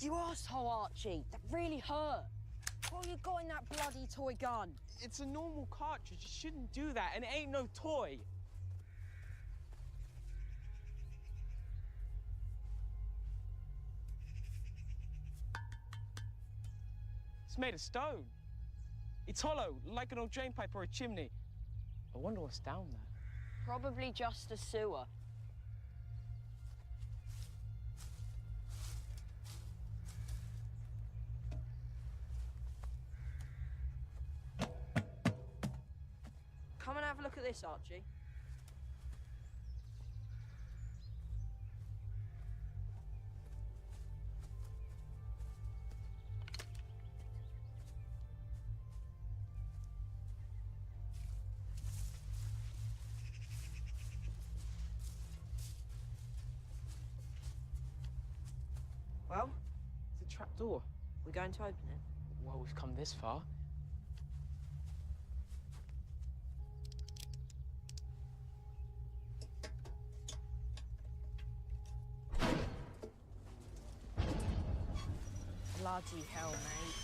You arsehole, Archie. That really hurt. What have you got in that bloody toy gun? It's a normal cartridge. You shouldn't do that, and it ain't no toy. It's made of stone. It's hollow, like an old drain pipe or a chimney. I wonder what's down there. Probably just a sewer. Come and have a look at this, Archie. Well? It's a trap door. We're going to open it. Well, we've come this far. Bloody hell, mate.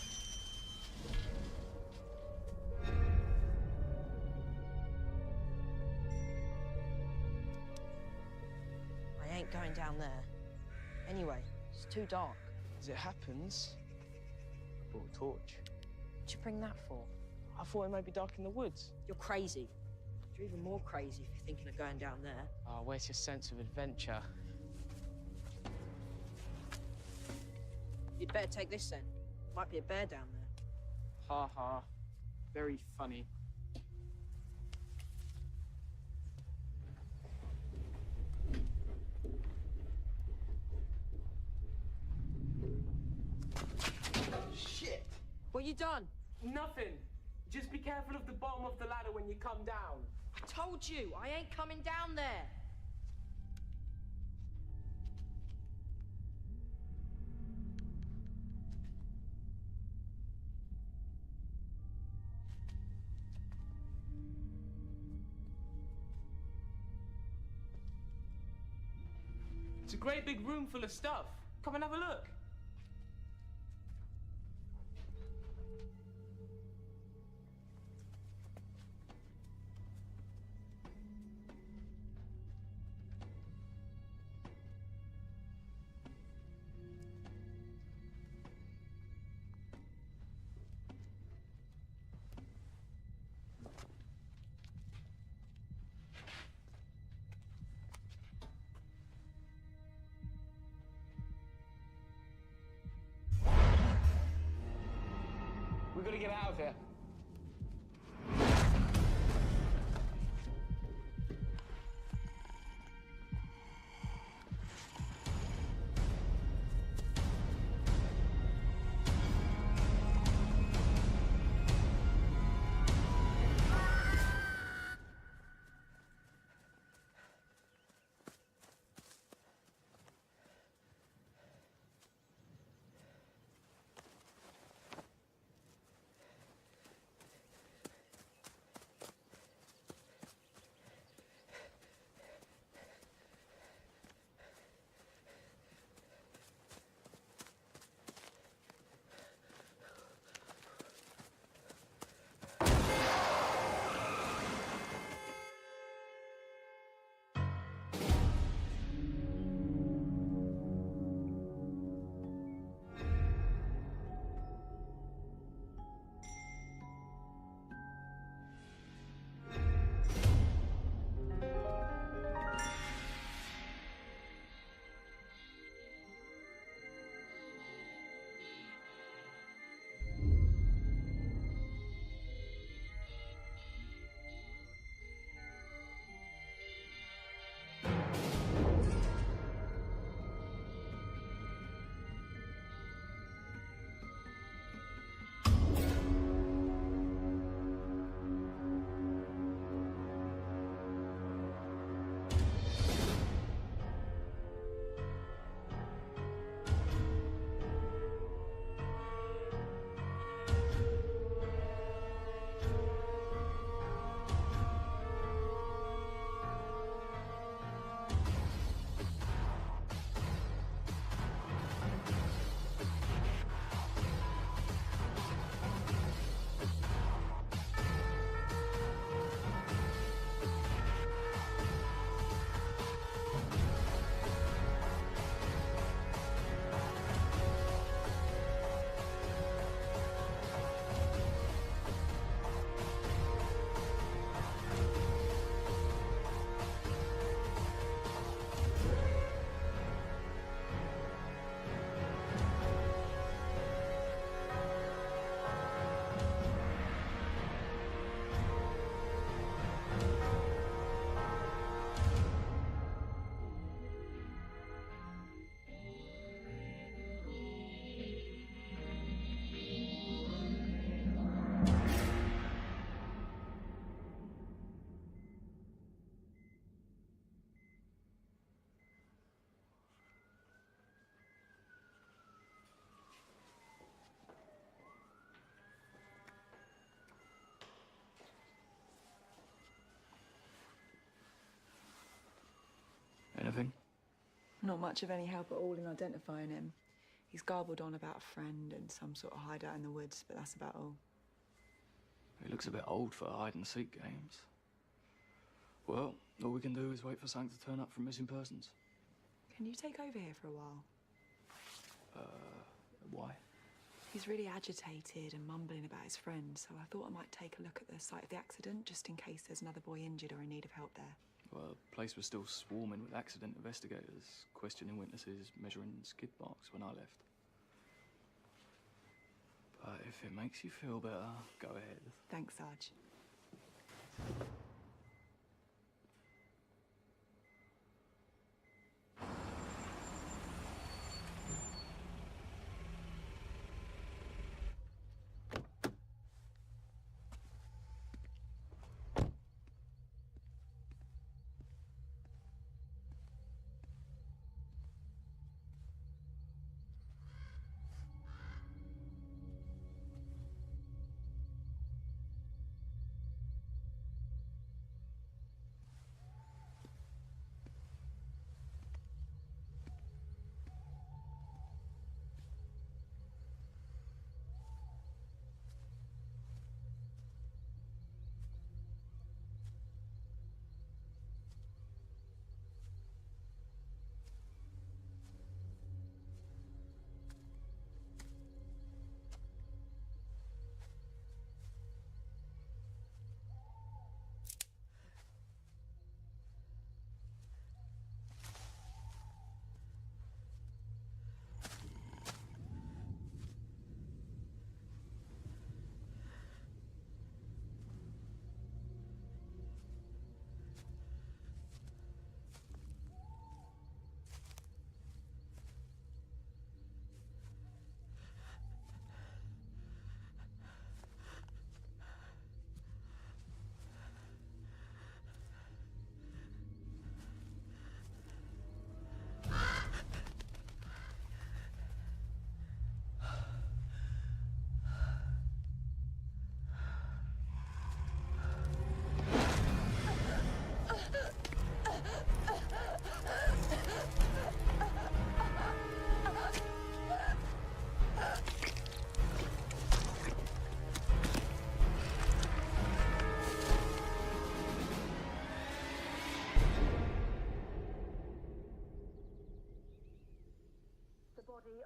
I ain't going down there. Anyway, it's too dark. As it happens, I brought a torch. What'd you bring that for? I thought it might be dark in the woods. You're crazy. You're even more crazy if you're thinking of going down there. Oh, where's your sense of adventure? You'd better take this then. Might be a bear down there. Ha ha. Very funny. Shit! What you done? Nothing. Just be careful of the bottom of the ladder when you come down. I told you, I ain't coming down there. It's a great big room full of stuff. Come and have a look. We've got to get out of here. Not much of any help at all in identifying him. He's garbled on about a friend and some sort of hideout in the woods, but that's about all. He looks a bit old for hide-and-seek games. Well, all we can do is wait for something to turn up from missing persons. Can you take over here for a while? Why? He's really agitated and mumbling about his friend, so I thought I might take a look at the site of the accident, just in case there's another boy injured or in need of help there. Well, the place was still swarming with accident investigators, questioning witnesses, measuring skid marks when I left. But if it makes you feel better, go ahead. Thanks, Sarge.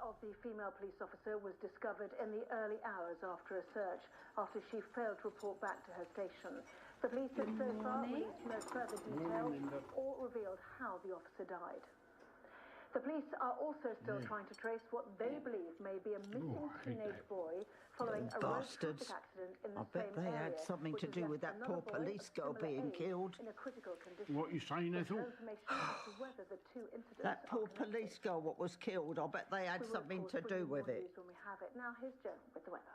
Of the female police officer was discovered in the early hours after a search, after she failed to report back to her station. The police have so far released no further details or revealed how the officer died. The police are also still trying to trace what they believe may be a missing teenage boy following a road traffic accident in the same area. I bet they had something to do with that poor police girl being killed. In a critical condition. What are you saying, Ethel? Information as to whether the two incidents That poor police girl what was killed, I bet they had something to do with it. When we have it. Now, here's Joe with the weather.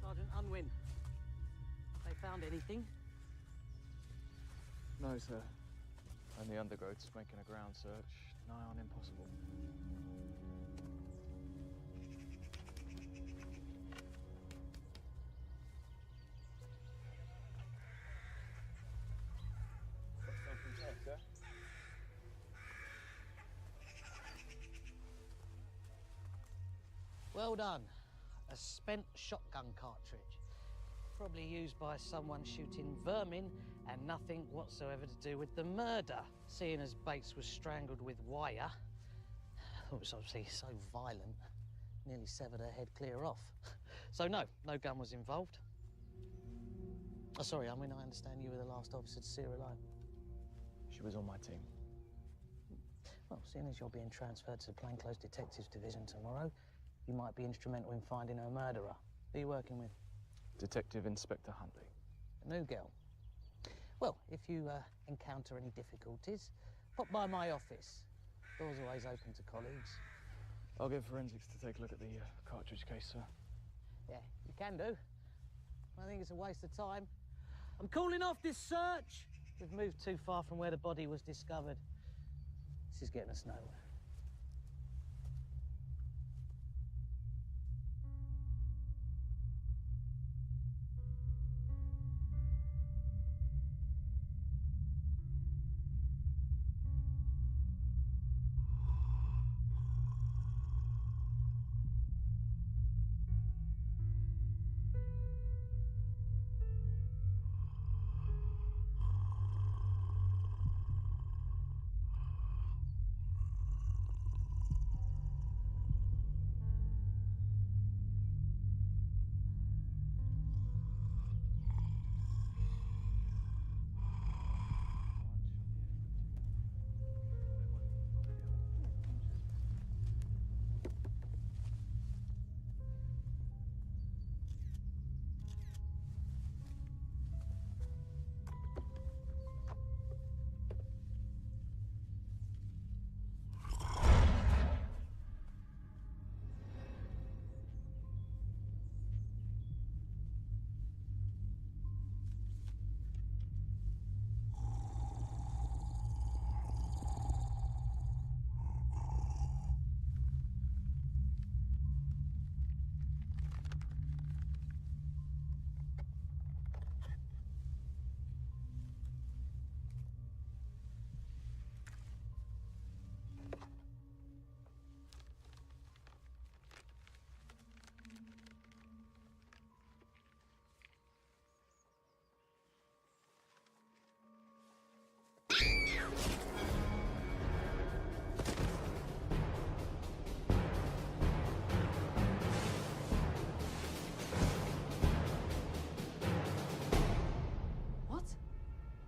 Sergeant Unwin, they found anything? No, sir. Only undergrowth's making a ground search. Nigh on impossible. Well done. A spent shotgun cartridge. Probably used by someone shooting vermin and nothing whatsoever to do with the murder. Seeing as Bates was strangled with wire, it was obviously so violent, nearly severed her head clear off. So no gun was involved. Oh, sorry, I mean, I understand you were the last officer to see her alive. She was on my team. Well, seeing as you're being transferred to the Plainclothes Detectives Division tomorrow, you might be instrumental in finding her murderer. Who are you working with? Detective Inspector Huntley. A new girl. Well, if you encounter any difficulties, pop by my office. Door's always open to colleagues. I'll get forensics to take a look at the cartridge case, sir. Yeah, you can do. I think it's a waste of time. I'm calling off this search. We've moved too far from where the body was discovered. This is getting us nowhere.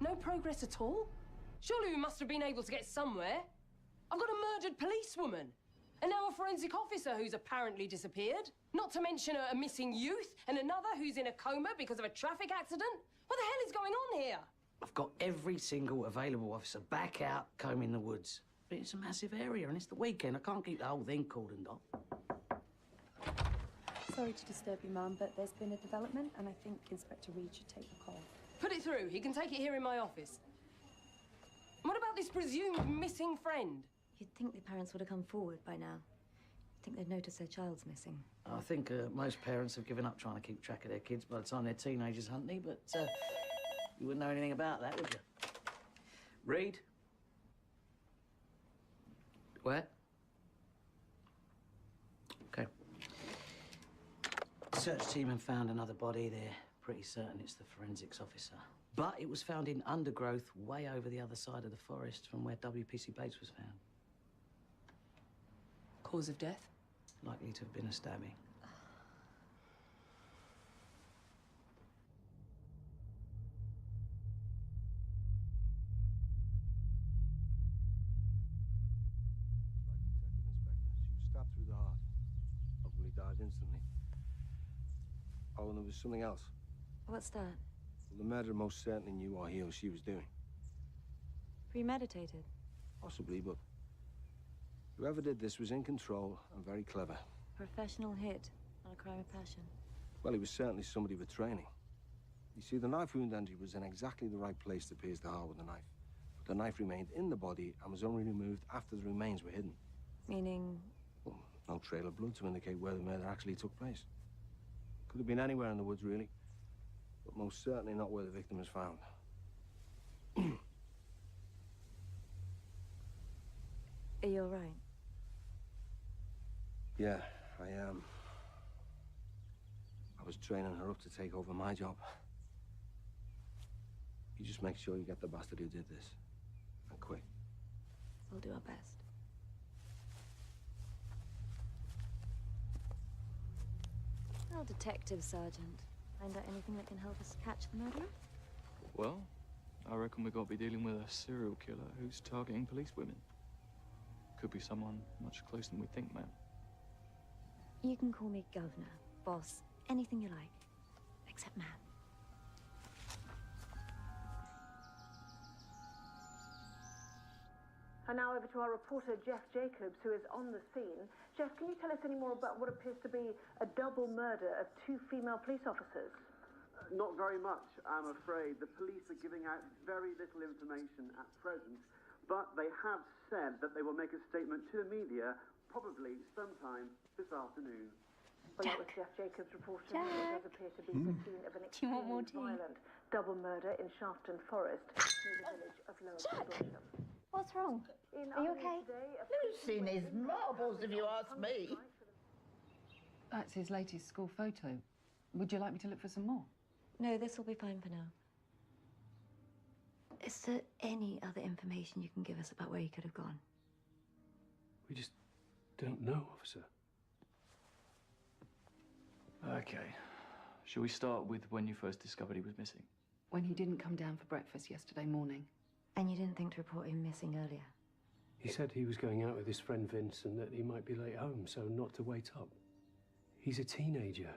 No progress at all? Surely we must have been able to get somewhere. I've got a murdered policewoman, and now a forensic officer who's apparently disappeared. Not to mention a missing youth, and another who's in a coma because of a traffic accident. What the hell is going on here? I've got every single available officer back out combing the woods. But it's a massive area and it's the weekend. I can't keep the whole thing cordoned off. Sorry to disturb you, Mum, but there's been a development and I think Inspector Reed should take the call. Put it through. He can take it here in my office. What about this presumed missing friend? You'd think the parents would have come forward by now. You'd think they'd notice their child's missing. I think most parents have given up trying to keep track of their kids by the time they're teenagers, Huntley, but you wouldn't know anything about that, would you? Reed? Where? Okay. Search team have found another body. They're pretty certain it's the forensics officer. But it was found in undergrowth way over the other side of the forest from where WPC Bates was found. Cause of death? Likely to have been a stabbing. Stabbed through the heart. Probably died instantly. Oh, and there was something else. What's that? Well, the murderer most certainly knew what he or she was doing. Premeditated? Possibly, but whoever did this was in control and very clever. Professional hit on a crime of passion. Well, he was certainly somebody with training. You see, the knife wound entry was in exactly the right place to pierce the heart with the knife. But the knife remained in the body and was only removed after the remains were hidden. Meaning? Well, no trail of blood to indicate where the murder actually took place. Could have been anywhere in the woods, really. But most certainly not where the victim was found. Are you all right? Yeah, I am. I was training her up to take over my job. You just make sure you get the bastard who did this. And quick. We'll do our best. Well, Detective Sergeant, find out anything that can help us catch the murderer? Well, I reckon we got to be dealing with a serial killer who's targeting police women. Could be someone much closer than we think, ma'am. You can call me Governor, Boss, anything you like. Except ma'am. And now over to our reporter, Jeff Jacobs, who is on the scene. Jeff, can you tell us any more about what appears to be a double murder of two female police officers? Not very much, I'm afraid. The police are giving out very little information at present, but they have said that they will make a statement to the media probably sometime this afternoon. Well, that was Jeff Jacobs reporting. It does appear to be the scene of an extremely violent double murder in Shafton Forest, near the village of Lower Caboolture. What's wrong? Are you okay? Losing his marbles, if you ask me. That's his latest school photo. Would you like me to look for some more? No, this will be fine for now. Is there any other information you can give us about where he could have gone? We just don't know, officer. Okay. Shall we start with when you first discovered he was missing? When he didn't come down for breakfast yesterday morning. And you didn't think to report him missing earlier? He said he was going out with his friend Vince and that he might be late home, so not to wait up. He's a teenager.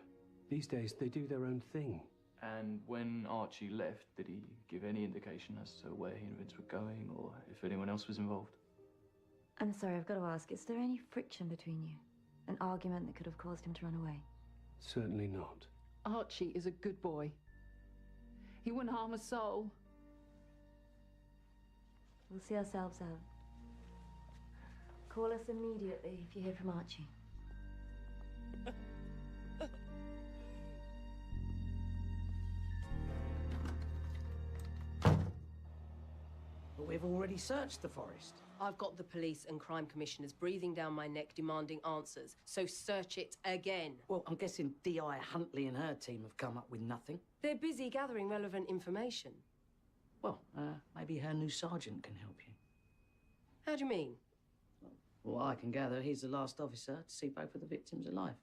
These days, they do their own thing. And when Archie left, did he give any indication as to where he and Vince were going, or if anyone else was involved? I'm sorry, I've got to ask, is there any friction between you? An argument that could have caused him to run away? Certainly not. Archie is a good boy. He wouldn't harm a soul. We'll see ourselves out. Call us immediately if you hear from Archie. But we've already searched the forest. I've got the police and crime commissioners breathing down my neck demanding answers, so search it again. Well, I'm guessing D.I. Huntley and her team have come up with nothing. They're busy gathering relevant information. Well, maybe her new sergeant can help you. How do you mean? Well, I can gather he's the last officer to see both of the victims alive.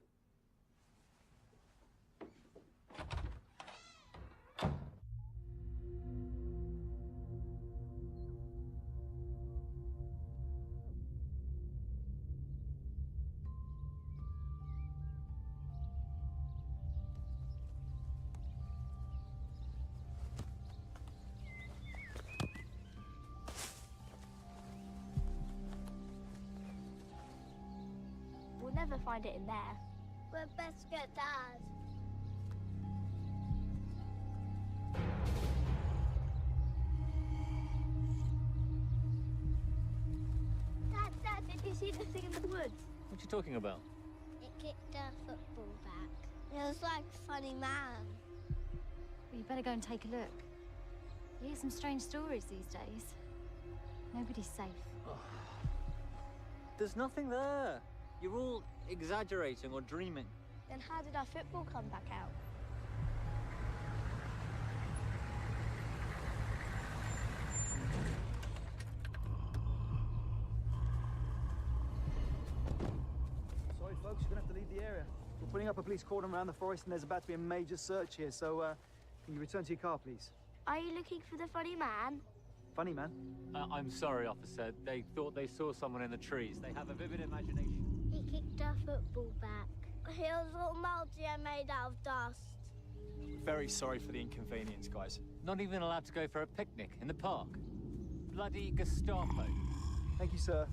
Never find it in there. We'd best get Dad. Dad, did you see the thing in the woods? What are you talking about? It kicked our football back. It was like a funny man. Well, you better go and take a look. You hear some strange stories these days. Nobody's safe. Oh. There's nothing there. You're all exaggerating or dreaming. Then how did our football come back out? Sorry, folks, you're gonna have to leave the area. We're putting up a police cordon around the forest and there's about to be a major search here, so can you return to your car, please? Are you looking for the funny man? Funny man? I'm sorry, officer. They thought they saw someone in the trees. They have a vivid imagination. He kicked our football back. He was all mouldy and made out of dust. Very sorry for the inconvenience, guys. Not even allowed to go for a picnic in the park. Bloody Gestapo. Thank you, sir.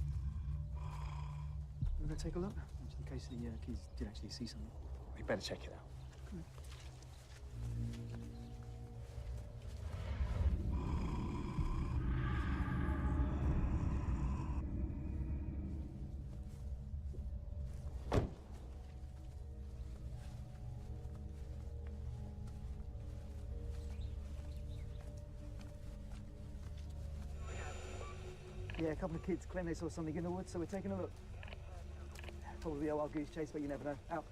You want to take a look? Just in case the kids did actually see something. We better check it out. Yeah, a couple of kids claim they saw something in the woods, so we're taking a look. Probably a wild goose chase, but you never know. Out.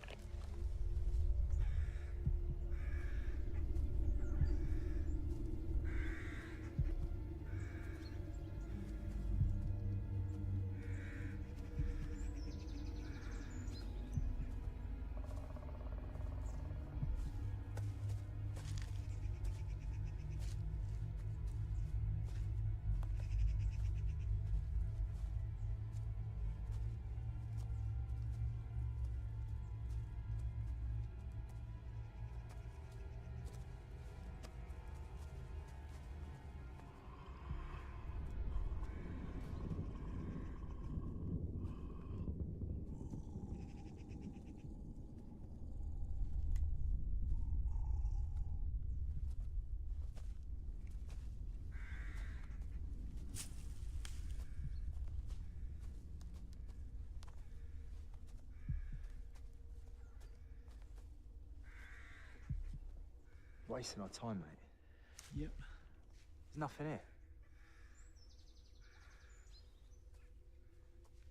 Wasting our time, mate. Yep. There's nothing here.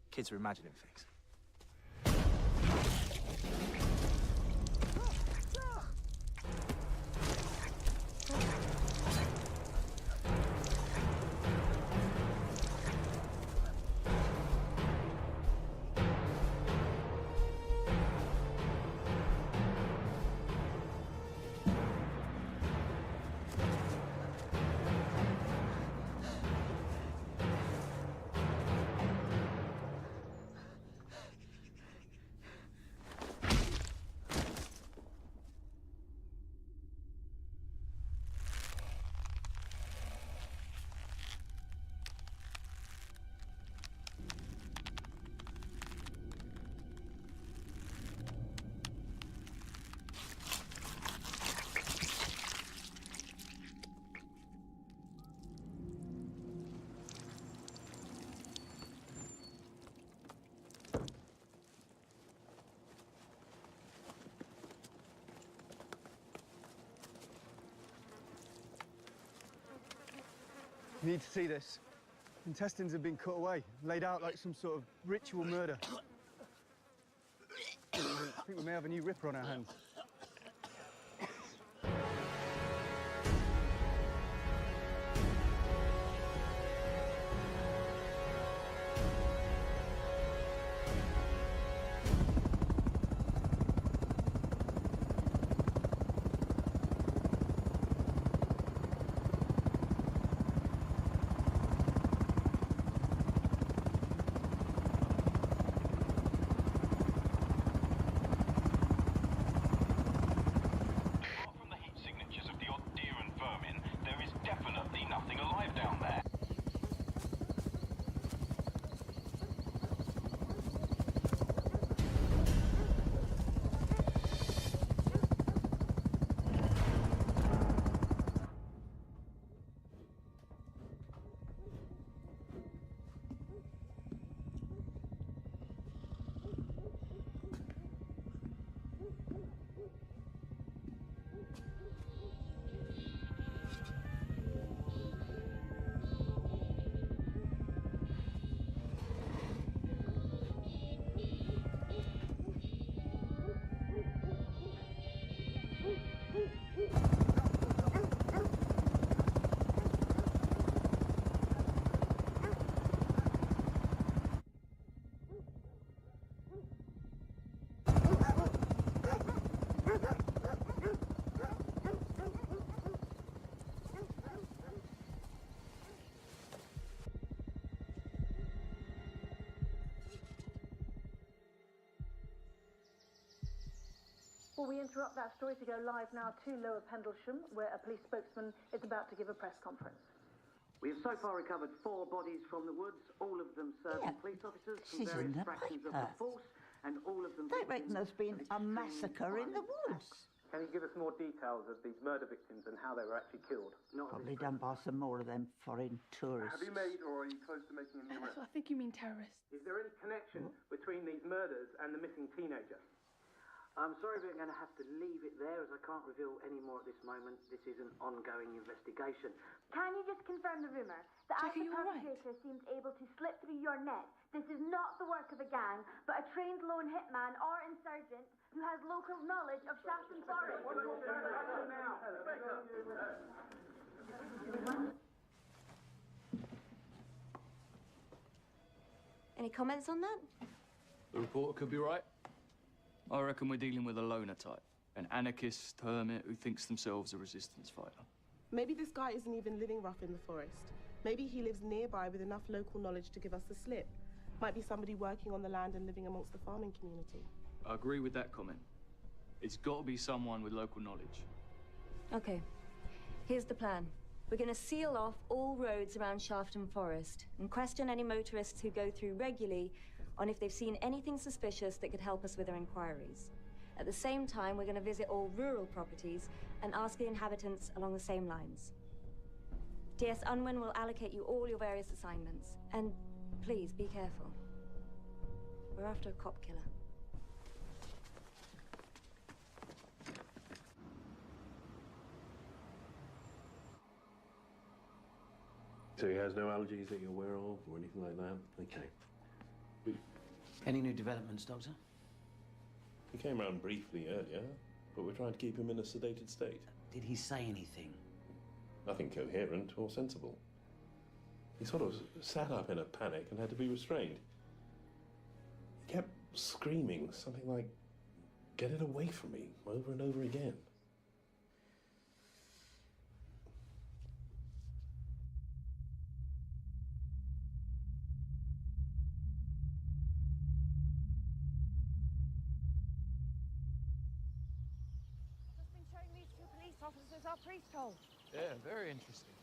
Kids are imagining things. You need to see this. Intestines have been cut away, laid out like some sort of ritual murder. I think we may have a new ripper on our hands. Well, we interrupt that story to go live now to Lower Pendlesham, where a police spokesman is about to give a press conference. We have so far recovered 4 bodies from the woods, all of them serving police officers from This is various in the fractions of the force, and all of them... They reckon there's been a massacre in the woods. Can you give us more details of these murder victims and how they were actually killed? Probably done by some more of them foreign tourists. Have you made or are you close to making any arrests? I think you mean terrorists. Is there any connection between these murders and the missing teenager? I'm sorry, but I'm going to have to leave it there as I can't reveal any more at this moment. This is an ongoing investigation. Can you just confirm the rumour that as the perpetrator seems able to slip through your net, this is not the work of a gang, but a trained lone hitman or insurgent who has local knowledge of Shafton Forest? Any comments on that? The reporter could be right. I reckon we're dealing with a loner type. An anarchist, hermit who thinks themselves a resistance fighter. Maybe this guy isn't even living rough in the forest. Maybe he lives nearby with enough local knowledge to give us the slip. Might be somebody working on the land and living amongst the farming community. I agree with that comment. It's got to be someone with local knowledge. Okay. Here's the plan. We're going to seal off all roads around Shafton Forest and question any motorists who go through regularly on if they've seen anything suspicious that could help us with our inquiries. At the same time, we're going to visit all rural properties and ask the inhabitants along the same lines. DS Unwin will allocate you all your various assignments. And please, be careful. We're after a cop killer. So he has no allergies that you're aware of or anything like that? Okay. Any new developments, Doctor? He came round briefly earlier, but we're trying to keep him in a sedated state. Did he say anything? Nothing coherent or sensible. He sort of sat up in a panic and had to be restrained. He kept screaming something like, "Get it away from me," over and over again. Just been showing these two police officers our priest hole. Yeah, very interesting.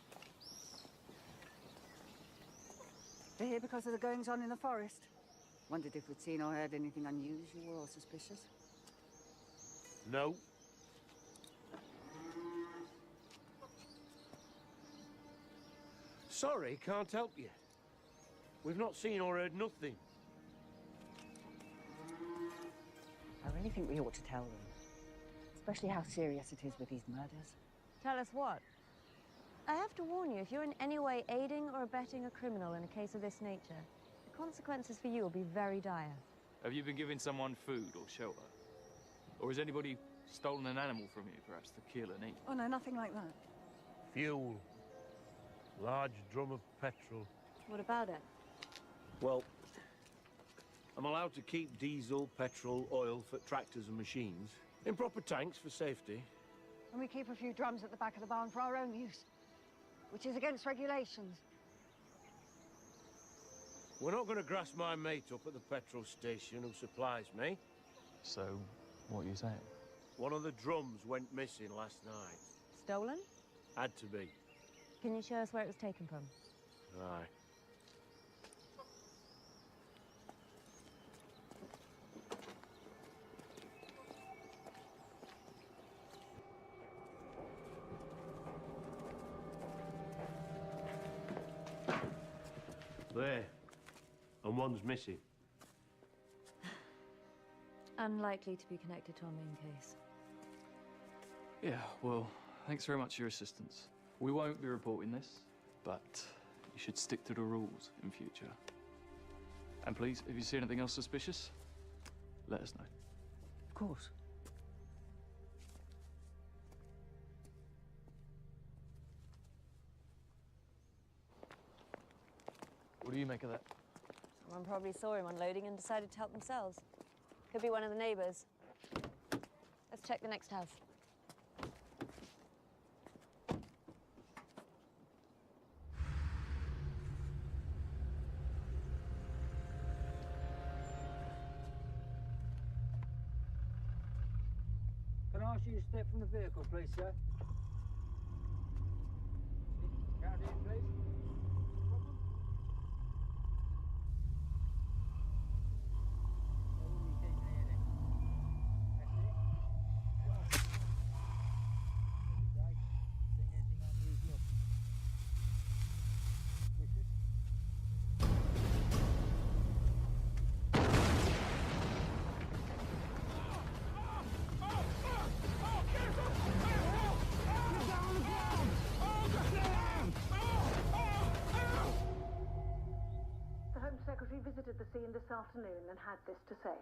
They're here because of the goings-on in the forest. Wondered if we'd seen or heard anything unusual or suspicious. No. Sorry, can't help you. We've not seen or heard nothing. I really think we ought to tell them. Especially how serious it is with these murders. Tell us what? I have to warn you, if you're in any way aiding or abetting a criminal in a case of this nature, the consequences for you will be very dire. Have you been giving someone food or shelter? Or has anybody stolen an animal from you, perhaps to kill and eat? Oh, no, nothing like that. Fuel. Large drum of petrol. What about it? Well, I'm allowed to keep diesel, petrol, oil for tractors and machines in proper tanks for safety. And we keep a few drums at the back of the barn for our own use, which is against regulations. We're not going to grass my mate up at the petrol station who supplies me. So, what are you saying? One of the drums went missing last night. Stolen? Had to be. Can you show us where it was taken from? Aye. There. And one's missing. Unlikely to be connected to our main case. Yeah, well, thanks very much for your assistance. We won't be reporting this, but you should stick to the rules in future. And please, if you see anything else suspicious, let us know. Of course. What do you make of that? Someone probably saw him unloading and decided to help themselves. Could be one of the neighbors. Let's check the next house. Can I ask you to step from the vehicle, please, sir? Count in, please. Visited the scene this afternoon and had this to say.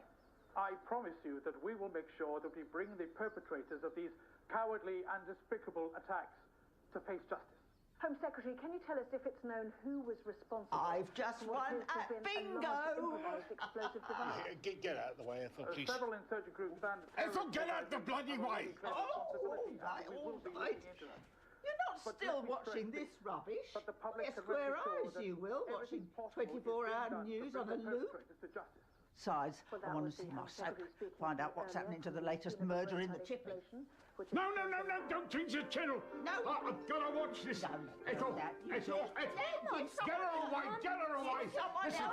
I promise you that we will make sure that we bring the perpetrators of these cowardly and despicable attacks to face justice. Home Secretary, can you tell us if it's known who was responsible? I've just won at bingo! Explosive device. Get out of the way, Ethel, please. Several insurgent groups and... Ethel, get out the bloody way! All right. You're not still watching this rubbish. Yes, square eyes you will, watching 24-hour news on a loop. Besides, I want to see my soap, find out what's happening to the latest murder in the chippy. No, don't change the channel. No. I've got to watch this. Ethel, get her away. Listen,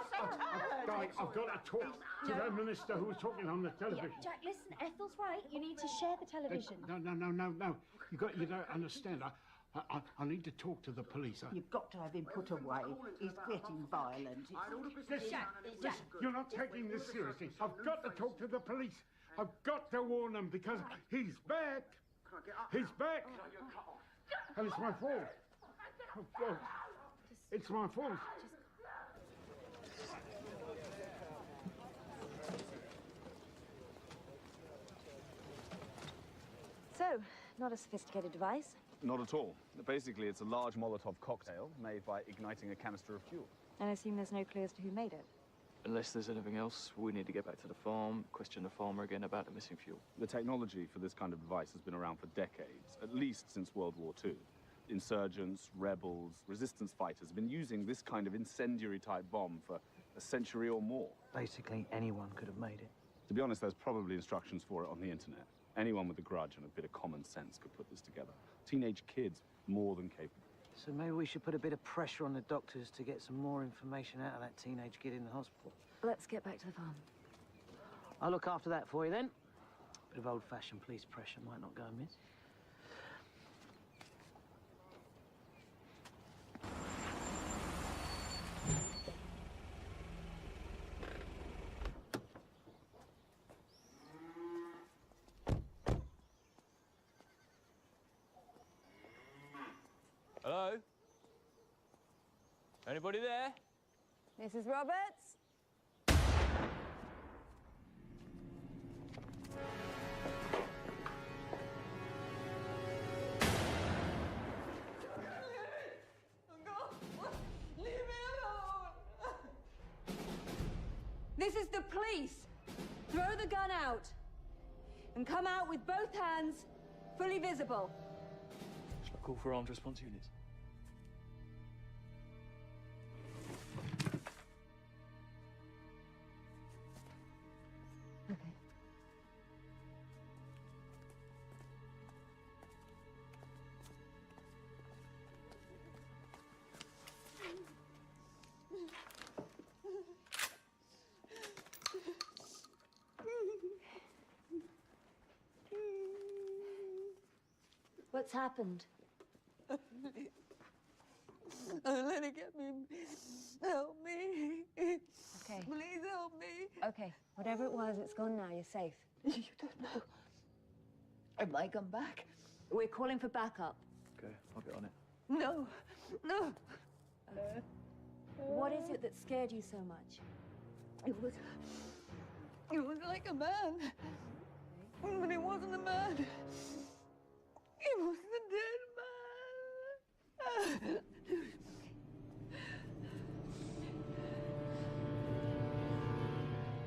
I've got to talk to the minister who was talking on the television. Jack, listen, Ethel's right. You need to share the television. No. You don't understand. I need to talk to the police. You've got to have him put away. He's getting violent. Listen, you're not taking this seriously. I've got to talk to the police. I've got to warn them because he's back. He's back. And it's my fault. Oh, God. It's my fault. So, not a sophisticated device. Not at all. Basically, it's a large Molotov cocktail made by igniting a canister of fuel. And I assume there's no clue as to who made it. Unless there's anything else, we need to get back to the farm, question the farmer again about the missing fuel. The technology for this kind of device has been around for decades, at least since World War II. Insurgents, rebels, resistance fighters have been using this kind of incendiary-type bomb for a century or more. Basically, anyone could have made it. To be honest, there's probably instructions for it on the internet. Anyone with a grudge and a bit of common sense could put this together. Teenage kids, more than capable. So maybe we should put a bit of pressure on the doctors to get some more information out of that teenage kid in the hospital. Let's get back to the farm. I'll look after that for you then. Bit of old-fashioned police pressure might not go amiss. Hello? Anybody there? Mrs. Roberts? This is the police. Throw the gun out. And come out with both hands fully visible. Shall I call for armed response units? Okay. What's happened? Let it get me. Help me. Okay. Please help me. Okay, whatever it was, it's gone now. You're safe. You don't know. I might come back. We're calling for backup. Okay, I'll get on it. No, no. What is it that scared you so much? It was like a man. But it wasn't a man. It was the dead man.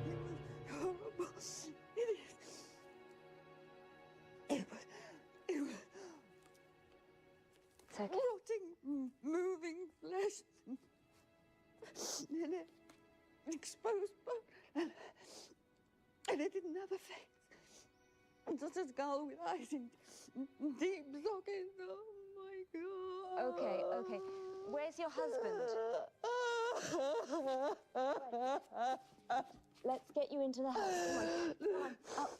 It was horrible. It was it's okay. rotting, moving flesh. And an exposed bone. And it didn't have a face. Just a skull with eyes in deep sockets. Oh my God. Okay, okay. Where's your husband? Let's get you into the house. Come on, come on, up.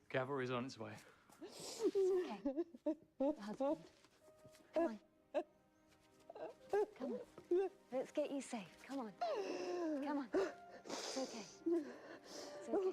Cavalry's on its way. It's okay. The husband. Come on. Come on. Let's get you safe. Come on. Come on. It's okay. It's okay.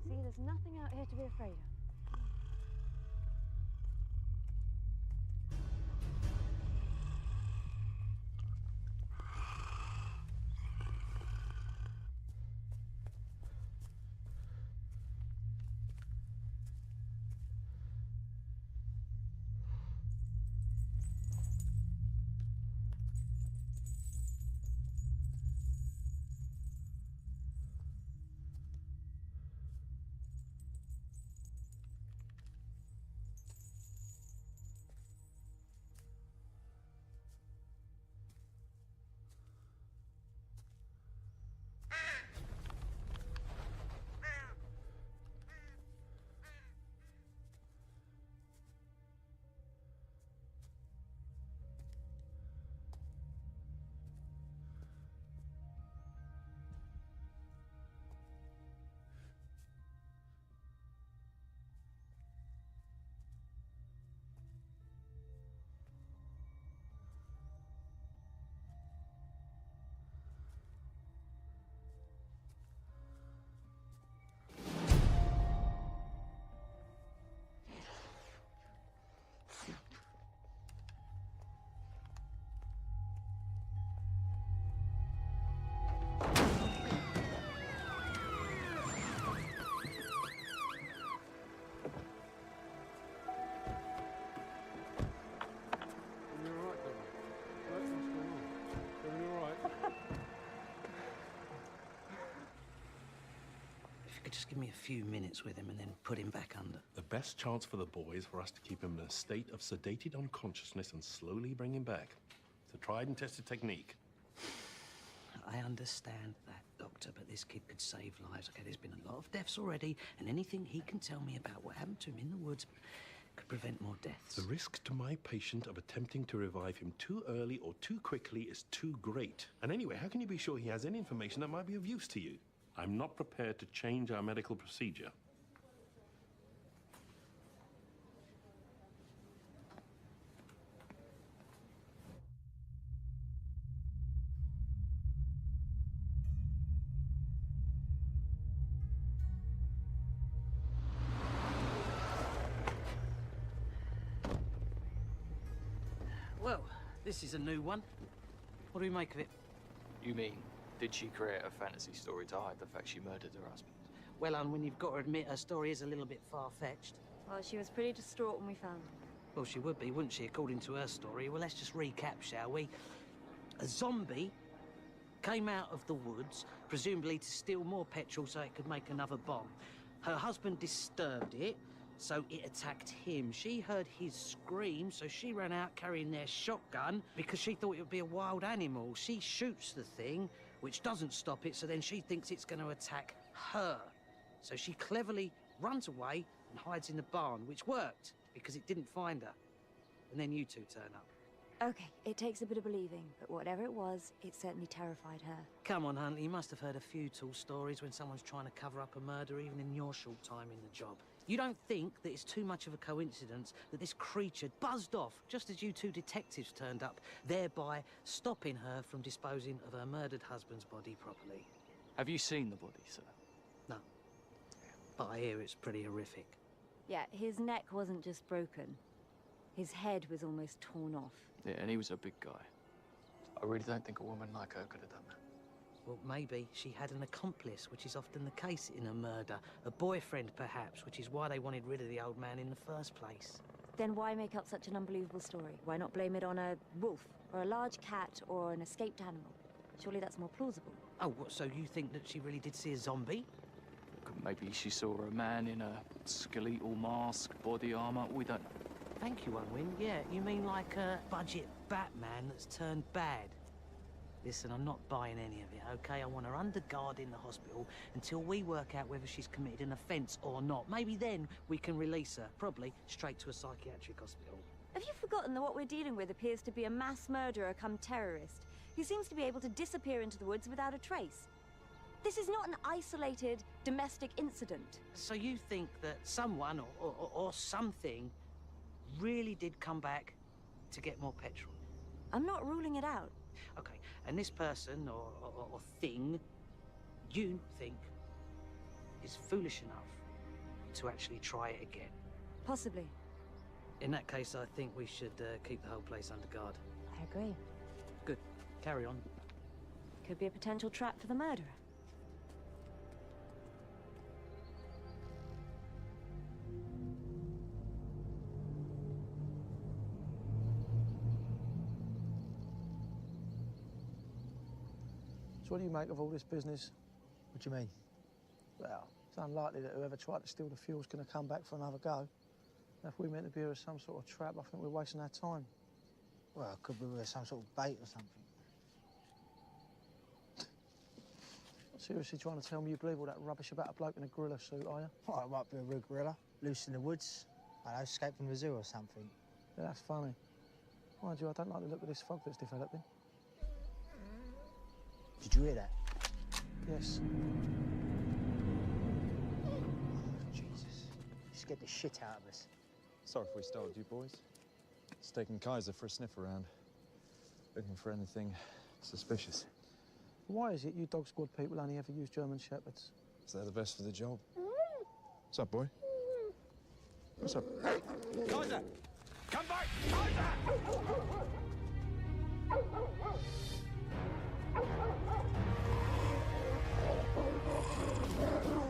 See, there's nothing out here to be afraid of. could just give me a few minutes with him and then put him back under. The best chance for the boy is for us to keep him in a state of sedated unconsciousness and slowly bring him back. It's a tried and tested technique. I understand that, Doctor, but this kid could save lives. Okay, there's been a lot of deaths already, and anything he can tell me about what happened to him in the woods could prevent more deaths. The risk to my patient of attempting to revive him too early or too quickly is too great. And anyway, how can you be sure he has any information that might be of use to you? I'm not prepared to change our medical procedure. Well, this is a new one. What do we make of it? You mean, did she create a fantasy story to hide the fact she murdered her husband? Well, when you've got to admit her story is a little bit far-fetched. Well, she was pretty distraught when we found her. Well, she would be, wouldn't she, according to her story? Well, let's just recap, shall we? A zombie came out of the woods, presumably to steal more petrol so it could make another bomb. Her husband disturbed it, so it attacked him. She heard his scream, so she ran out carrying their shotgun because she thought it would be a wild animal. She shoots the thing, which doesn't stop it, so then she thinks it's going to attack her. So she cleverly runs away and hides in the barn, which worked because it didn't find her. And then you two turn up. Okay, it takes a bit of believing, but whatever it was, it certainly terrified her. Come on, Huntley, you must have heard a few tall stories when someone's trying to cover up a murder, even in your short time in the job. You don't think that it's too much of a coincidence that this creature buzzed off just as you two detectives turned up, thereby stopping her from disposing of her murdered husband's body properly? Have you seen the body, sir? No. But I hear it's pretty horrific. Yeah, his neck wasn't just broken. His head was almost torn off. Yeah, and he was a big guy. I really don't think a woman like her could have done that. Well, maybe she had an accomplice, which is often the case in a murder. A boyfriend, perhaps, which is why they wanted rid of the old man in the first place. Then why make up such an unbelievable story? Why not blame it on a wolf, or a large cat, or an escaped animal? Surely that's more plausible. Oh, what, so you think that she really did see a zombie? Maybe she saw a man in a skeletal mask, body armor. We don't know. Thank you, Unwin. Yeah, you mean like a budget Batman that's turned bad? Listen, I'm not buying any of it, okay? I want her under guard in the hospital until we work out whether she's committed an offence or not. Maybe then we can release her, probably straight to a psychiatric hospital. Have you forgotten that what we're dealing with appears to be a mass murderer come terrorist who seems to be able to disappear into the woods without a trace? This is not an isolated domestic incident. So you think that someone or something really did come back to get more petrol? I'm not ruling it out. Okay, and this person or thing, you think, is foolish enough to actually try it again? Possibly. In that case, I think we should keep the whole place under guard. I agree. Good. Carry on. Could be a potential trap for the murderer. So what do you make of all this business? What do you mean? Well, it's unlikely that whoever tried to steal the fuel's going to come back for another go. If we meant to be as some sort of trap, I think we're wasting our time. Well, could be with some sort of bait or something. Seriously trying to tell me you believe all that rubbish about a bloke in a gorilla suit, are you? Well, it might be a real gorilla, loose in the woods. I don't know, escaped from the zoo or something. Yeah, that's funny. Mind you, I don't like the look of this fog that's developing. Did you hear that? Yes. Oh, Jesus. You scared the shit out of us. Sorry if we startled you, boys. It's taking Kaiser for a sniff around, looking for anything suspicious. Why is it you dog squad people only ever use German Shepherds? So they're the best for the job. What's up, boy? What's up? Kaiser! Come back! Kaiser!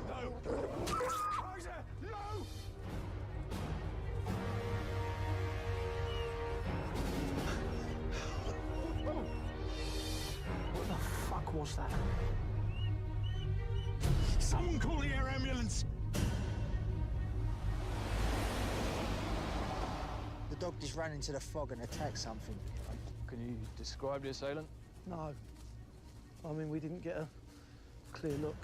No! Kaiser! No! What the fuck was that? Someone call the air ambulance! The dog just ran into the fog and attacked something. Can you describe the assailant? No. I mean, we didn't get a clear look.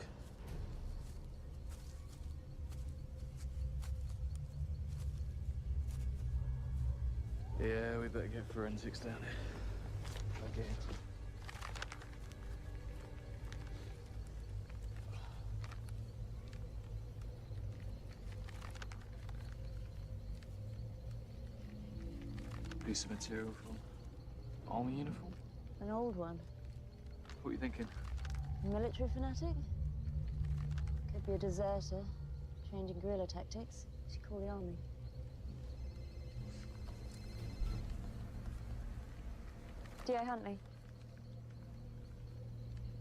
Yeah, we better get forensics down here. Again. Piece of material from army uniform? An old one. What are you thinking? Military fanatic? Could be a deserter, trained in guerrilla tactics. Should call the army. D.A. Huntley.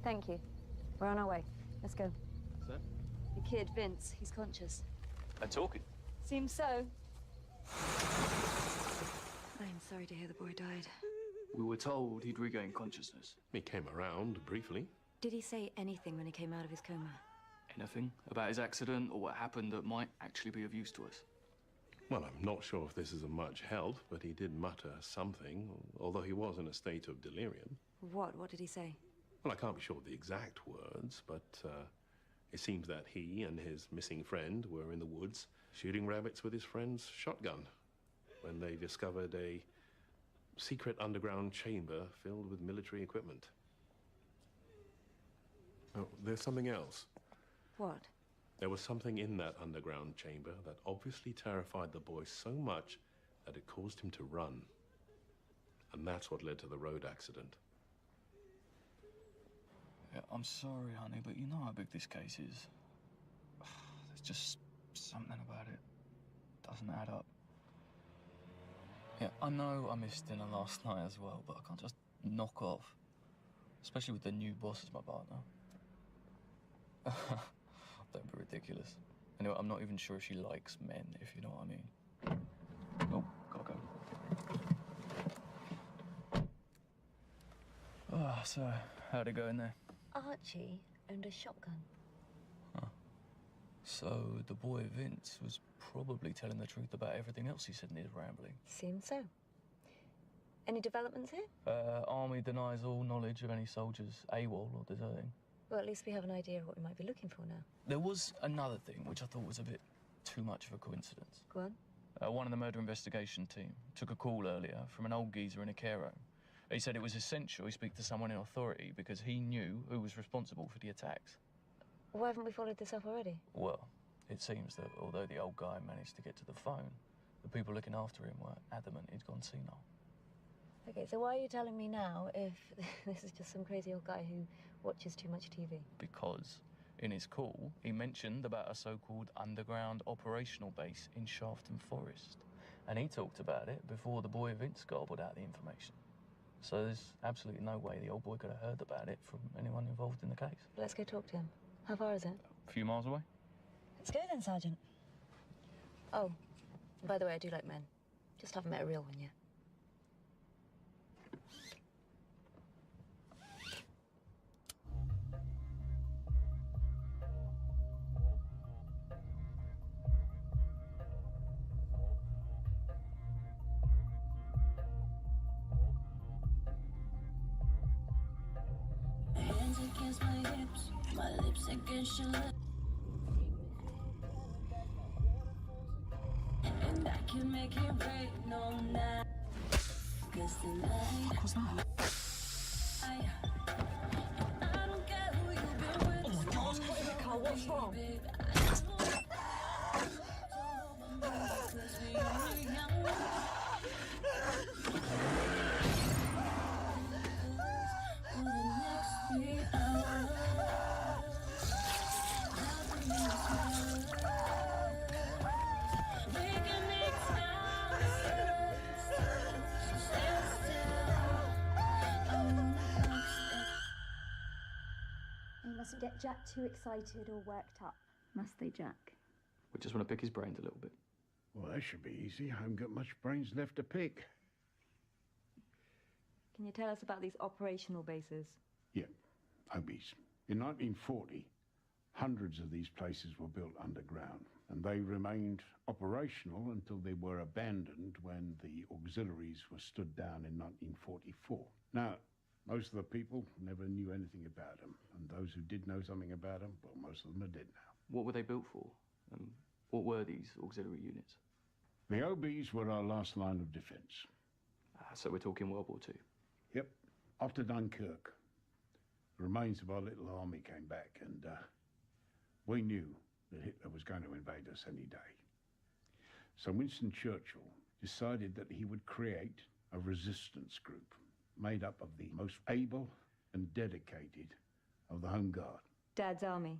Thank you. We're on our way. Let's go. What's that? The kid, Vince, he's conscious. They're talking. Seems so. I'm sorry to hear the boy died. We were told he'd regained consciousness. He came around briefly. Did he say anything when he came out of his coma? Anything about his accident or what happened that might actually be of use to us? Well, I'm not sure if this is of much help, but he did mutter something, although he was in a state of delirium. What? What did he say? Well, I can't be sure of the exact words, but it seems that he and his missing friend were in the woods shooting rabbits with his friend's shotgun when they discovered a secret underground chamber filled with military equipment. Oh, there's something else. What? There was something in that underground chamber that obviously terrified the boy so much that it caused him to run. And that's what led to the road accident. Yeah, I'm sorry, honey, but you know how big this case is. There's just something about it. Doesn't add up. Yeah, I know I missed dinner last night as well, but I can't just knock off. Especially with the new boss as my partner. Don't be ridiculous. Anyway, I'm not even sure if she likes men, if you know what I mean. Oh, gotta go. Oh, so, how'd it go in there? Archie owned a shotgun. Huh. So, the boy Vince was probably telling the truth about everything else he said in his rambling. Seems so. Any developments here? Army denies all knowledge of any soldiers AWOL or deserting. Well, at least we have an idea of what we might be looking for now. There was another thing which I thought was a bit too much of a coincidence. Go on. One of the murder investigation team took a call earlier from an old geezer in a care home. He said it was essential he speak to someone in authority because he knew who was responsible for the attacks. Why haven't we followed this up already? Well, it seems that although the old guy managed to get to the phone, the people looking after him were adamant he'd gone senile. Okay, so why are you telling me now if this is just some crazy old guy who watches too much TV? Because in his call, he mentioned about a so-called underground operational base in Shafton Forest. And he talked about it before the boy Vince gobbled out the information. So there's absolutely no way the old boy could have heard about it from anyone involved in the case. Let's go talk to him. How far is it? A few miles away. Let's go then, Sergeant. Oh, by the way, I do like men. Just haven't met a real one yet. Against my hips, my lips against your lips, and I can make it rain on night. 'Cause tonight, was that? I don't care who you've been with. Oh my God! Put in the car. What's wrong? They mustn't get Jack too excited or worked up. Must they, Jack? We just want to pick his brains a little bit. Well, that should be easy. I haven't got much brains left to pick. Can you tell us about these operational bases? Yeah, Obies. In 1940, Hundreds of these places were built underground, and they remained operational until they were abandoned when the auxiliaries were stood down in 1944. Now, most of the people never knew anything about them, and those who did know something about them, well, most of them are dead now. What were they built for? What were these auxiliary units? The OBs were our last line of defense. So we're talking World War II? Yep. After Dunkirk, the remains of our little army came back, and we knew that Hitler was going to invade us any day. So Winston Churchill decided that he would create a resistance group made up of the most able and dedicated of the Home Guard. Dad's army.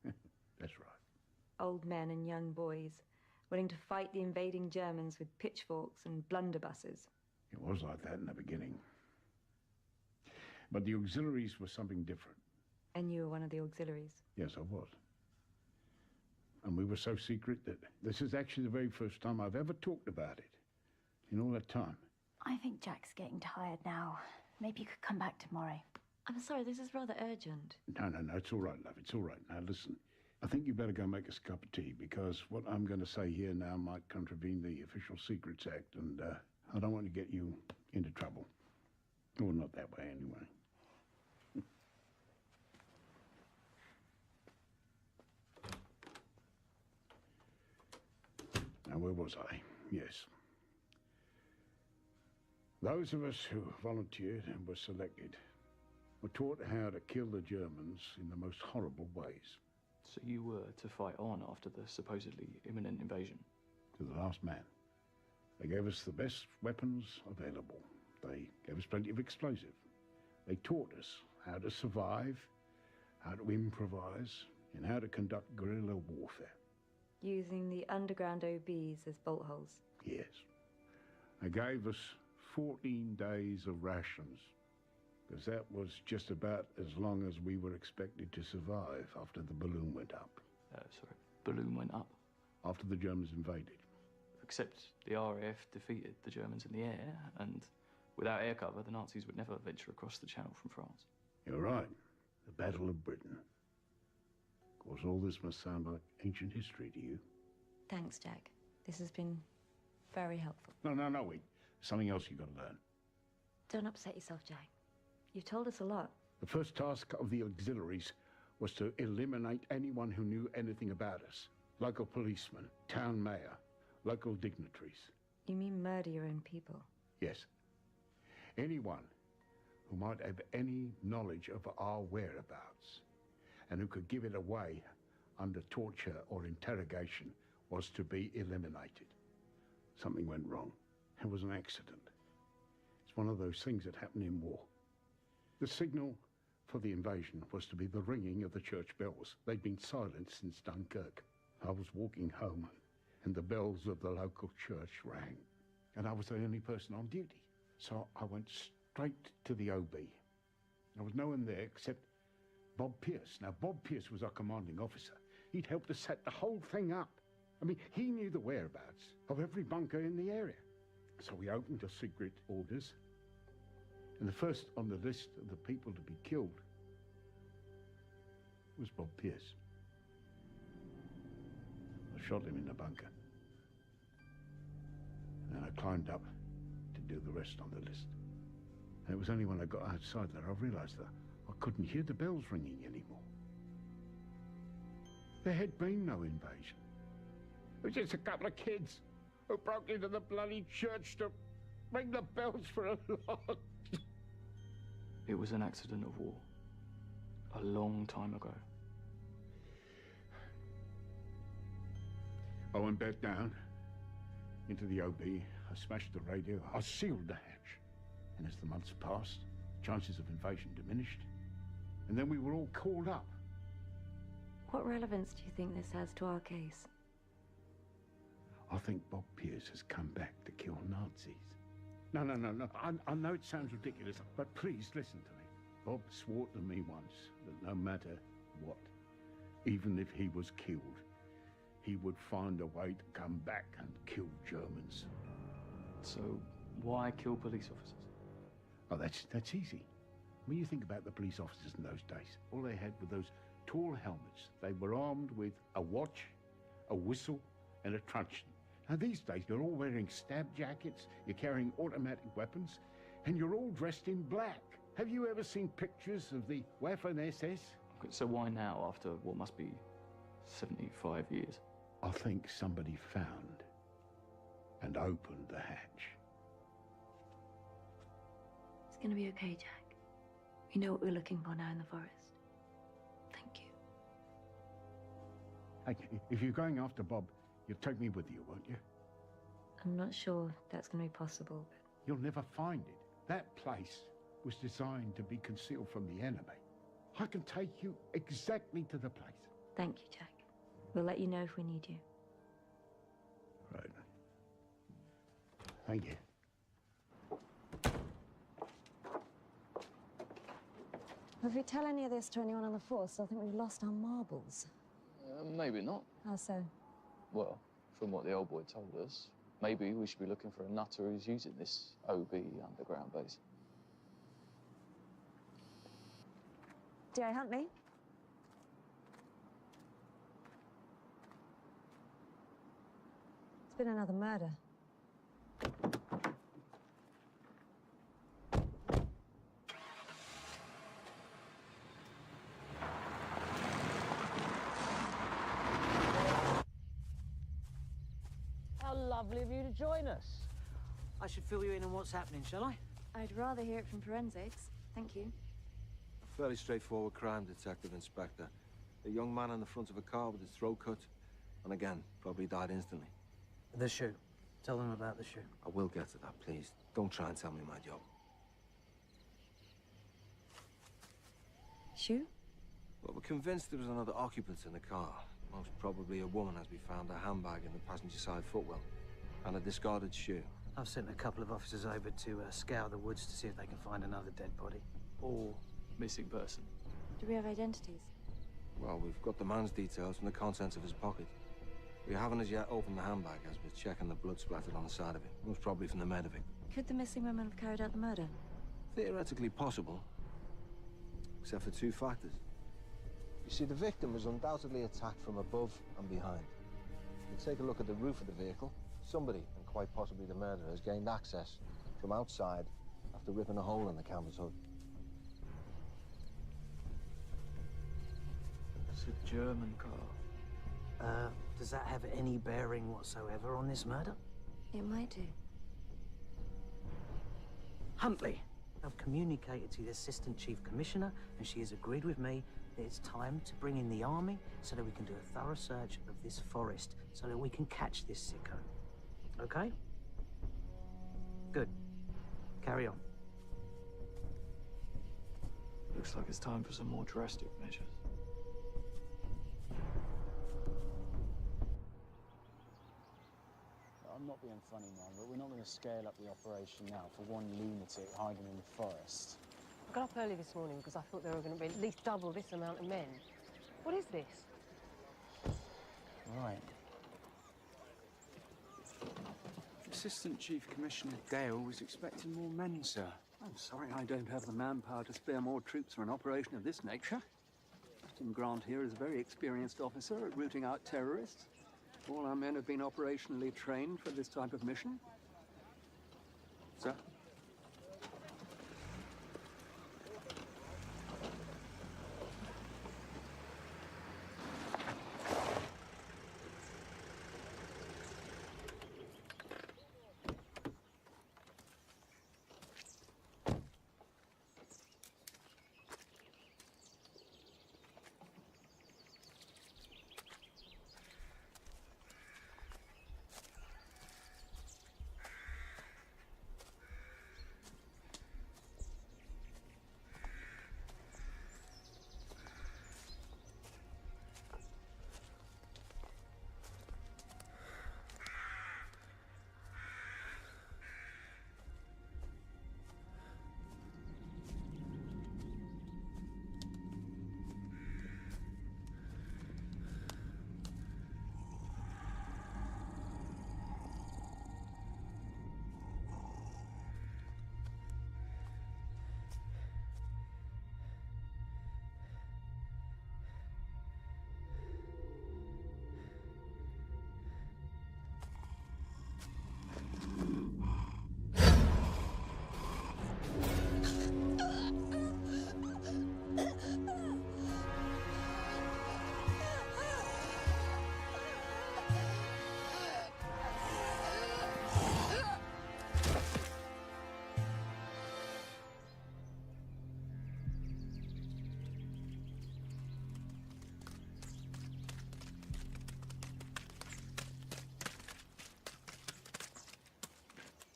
That's right. Old men and young boys, willing to fight the invading Germans with pitchforks and blunderbusses. It was like that in the beginning. But the auxiliaries were something different. And you were one of the auxiliaries? Yes, I was. And we were so secret that this is actually the very first time I've ever talked about it in all that time. I think Jack's getting tired now. Maybe you could come back tomorrow. I'm sorry, this is rather urgent. No, it's all right, love. It's all right. Now, listen. I think you better go make us a cup of tea, because what I'm going to say here now might contravene the Official Secrets Act, and I don't want to get you into trouble. Or not that way, anyway. Now, where was I? Yes. Those of us who volunteered and were selected were taught how to kill the Germans in the most horrible ways. So you were to fight on after the supposedly imminent invasion? To the last man. They gave us the best weapons available. They gave us plenty of explosive. They taught us how to survive, how to improvise, and how to conduct guerrilla warfare. Using the underground OBs as bolt holes? Yes. They gave us 14 days of rations, because that was just about as long as we were expected to survive after the balloon went up. Sorry, balloon went up? After the Germans invaded. Except the RAF defeated the Germans in the air, and without air cover, the Nazis would never venture across the Channel from France. You're right. The Battle of Britain. Of course, all this must sound like ancient history to you. Thanks, Jack. This has been very helpful. No, wait. Something else you've got to learn. Don't upset yourself, Jack. You've told us a lot. The first task of the auxiliaries was to eliminate anyone who knew anything about us. Local policemen, town mayor, local dignitaries. You mean murder your own people? Yes. Anyone who might have any knowledge of our whereabouts and who could give it away under torture or interrogation was to be eliminated. Something went wrong. It was an accident. It's one of those things that happen in war. The signal for the invasion was to be the ringing of the church bells. They'd been silent since Dunkirk. I was walking home, and the bells of the local church rang. And I was the only person on duty. So I went straight to the OB. There was no one there except Bob Pierce. Now, Bob Pierce was our commanding officer. He'd helped us set the whole thing up. I mean, he knew the whereabouts of every bunker in the area. So we opened the secret orders, and the first on the list of the people to be killed was Bob Pierce. I shot him in the bunker. And then I climbed up to do the rest on the list. And it was only when I got outside that I realized that I couldn't hear the bells ringing anymore. There had been no invasion. It was just a couple of kids who broke into the bloody church to ring the bells for a lot. It was an accident of war. A long time ago. I went back down into the OB. I smashed the radio. I sealed the hatch. And as the months passed, chances of invasion diminished. And then we were all called up. What relevance do you think this has to our case? I think Bob Pierce has come back to kill Nazis. No. I know it sounds ridiculous, but please listen to me. Bob swore to me once that no matter what, even if he was killed, he would find a way to come back and kill Germans. So why kill police officers? Oh, that's easy. When you think about the police officers in those days, all they had were those tall helmets. They were armed with a watch, a whistle, and a truncheon. Now, these days, you're all wearing stab jackets, you're carrying automatic weapons, and you're all dressed in black. Have you ever seen pictures of the Waffen-SS? So why now, after what must be 75 years? I think somebody found and opened the hatch. It's gonna be okay, Jack. We know what we're looking for now in the forest. Thank you. Hey, if you're going after Bob, you'll take me with you, won't you? I'm not sure that's gonna be possible, but... You'll never find it. That place was designed to be concealed from the enemy. I can take you exactly to the place. Thank you, Jack. We'll let you know if we need you. Right. Thank you. If we tell any of this to anyone on the force, they'll think we've lost our marbles. Maybe not. How so? Well, from what the old boy told us, maybe we should be looking for a nutter who's using this OB underground base. D.I. Huntley? It's been another murder. How lovely of you to join us. I should fill you in on what's happening, shall I? I'd rather hear it from forensics. Thank you. Fairly straightforward crime, Detective Inspector. A young man in the front of a car with his throat cut, and again, probably died instantly. The shoe. Tell them about the shoe. I will get to that, please. Don't try and tell me my job. Shoe? Well, we're convinced there was another occupant in the car. Most probably a woman, as we found a handbag in the passenger side footwell. And a discarded shoe. I've sent a couple of officers over to scour the woods to see if they can find another dead body. Or missing person. Do we have identities? Well, we've got the man's details from the contents of his pocket. We haven't as yet opened the handbag as we're checking the blood splattered on the side of it. Most probably from the Medovic. Could the missing woman have carried out the murder? Theoretically possible. Except for two factors. You see, the victim was undoubtedly attacked from above and behind. You take a look at the roof of the vehicle. Somebody, and quite possibly the murderer, has gained access from outside after ripping a hole in the canvas hood. It's a German car. Does that have any bearing whatsoever on this murder? It might do. Huntley, I've communicated to the Assistant Chief Commissioner, and she has agreed with me that it's time to bring in the army so that we can do a thorough search of this forest so that we can catch this sicko. Okay? Good. Carry on. Looks like it's time for some more drastic measures. I'm not being funny, man, but we're not going to scale up the operation now for one lunatic hiding in the forest. I got up early this morning because I thought there were going to be at least double this amount of men. What is this? Right. Assistant Chief Commissioner Gale was expecting more men, sir. I'm sorry I don't have the manpower to spare more troops for an operation of this nature. Captain Grant here is a very experienced officer at rooting out terrorists. All our men have been operationally trained for this type of mission. Sir?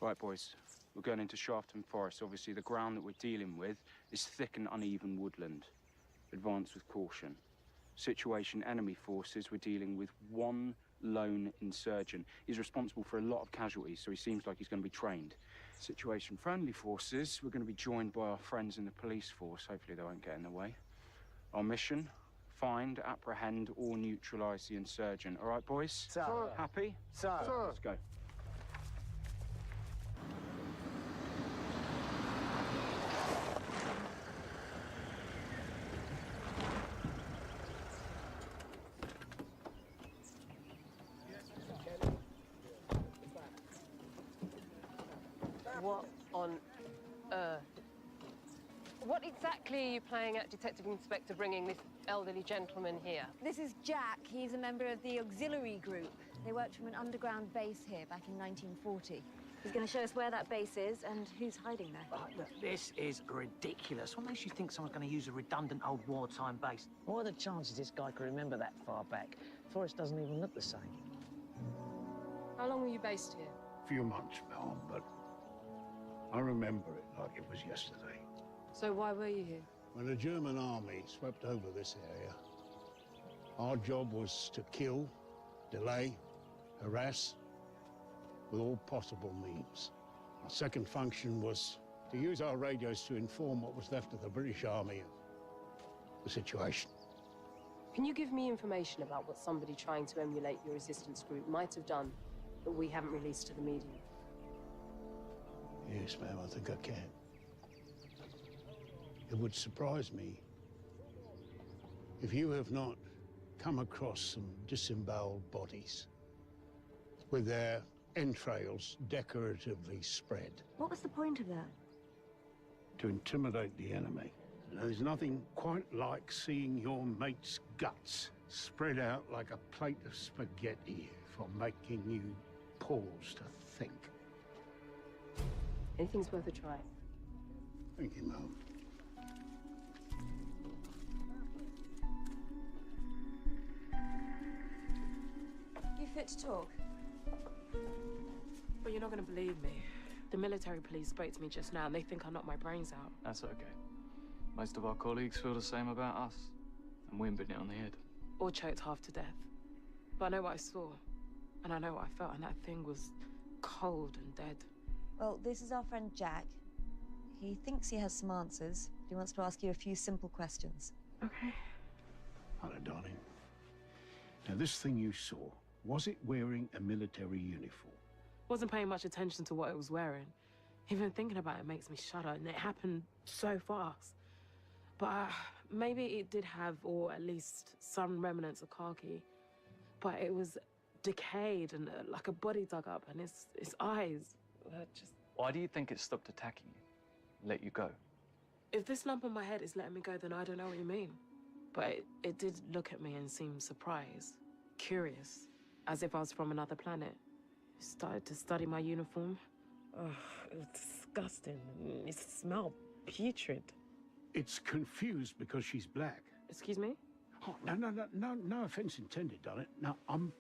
Right, boys. We're going into Shafton Forest. Obviously, the ground that we're dealing with is thick and uneven woodland. Advance with caution. Situation, enemy forces. We're dealing with one lone insurgent. He's responsible for a lot of casualties, so he seems like he's going to be trained. Situation, friendly forces. We're going to be joined by our friends in the police force. Hopefully they won't get in the way. Our mission, find, apprehend, or neutralise the insurgent. All right, boys? Sir. Happy? Sir. Let's go. What on earth? What exactly are you playing at, Detective Inspector, bringing this elderly gentleman here? This is Jack. He's a member of the auxiliary group. They worked from an underground base here back in 1940. He's going to show us where that base is and who's hiding there. Look, this is ridiculous. What makes you think someone's going to use a redundant old wartime base? What are the chances this guy can remember that far back? Forest doesn't even look the same. How long were you based here? A few months, ma'am, but I remember it like it was yesterday. So why were you here? When the German army swept over this area, our job was to kill, delay, harass, with all possible means. Our second function was to use our radios to inform what was left of the British Army of the situation. Can you give me information about what somebody trying to emulate your resistance group might have done that we haven't released to the media? Yes, ma'am, I think I can. It would surprise me if you have not come across some disemboweled bodies with their entrails decoratively spread. What was the point of that? To intimidate the enemy. There's nothing quite like seeing your mate's guts spread out like a plate of spaghetti for making you pause to think. Anything's worth a try. Thank you, ma'am. You fit to talk? Well, you're not going to believe me. The military police spoke to me just now, and they think I knocked my brains out. That's okay. Most of our colleagues feel the same about us. And we ain't been hit on the head. Or choked half to death. But I know what I saw. And I know what I felt, and that thing was cold and dead. Well, this is our friend Jack. He thinks he has some answers. He wants to ask you a few simple questions. Okay. Hello, darling. Now, this thing you saw, was it wearing a military uniform? Wasn't paying much attention to what it was wearing. Even thinking about it makes me shudder, and it happened so fast. But maybe it did have, or at least some remnants of khaki. But it was decayed and like a body dug up, and its eyes were just... Why do you think it stopped attacking you? Let you go? If this lump on my head is letting me go, then I don't know what you mean. But it did look at me and seem surprised, curious, as if I was from another planet. It started to study my uniform. Oh, it was disgusting. It smelled putrid. It's confused because she's black. Excuse me? Oh, no offense intended, darling. No, I'm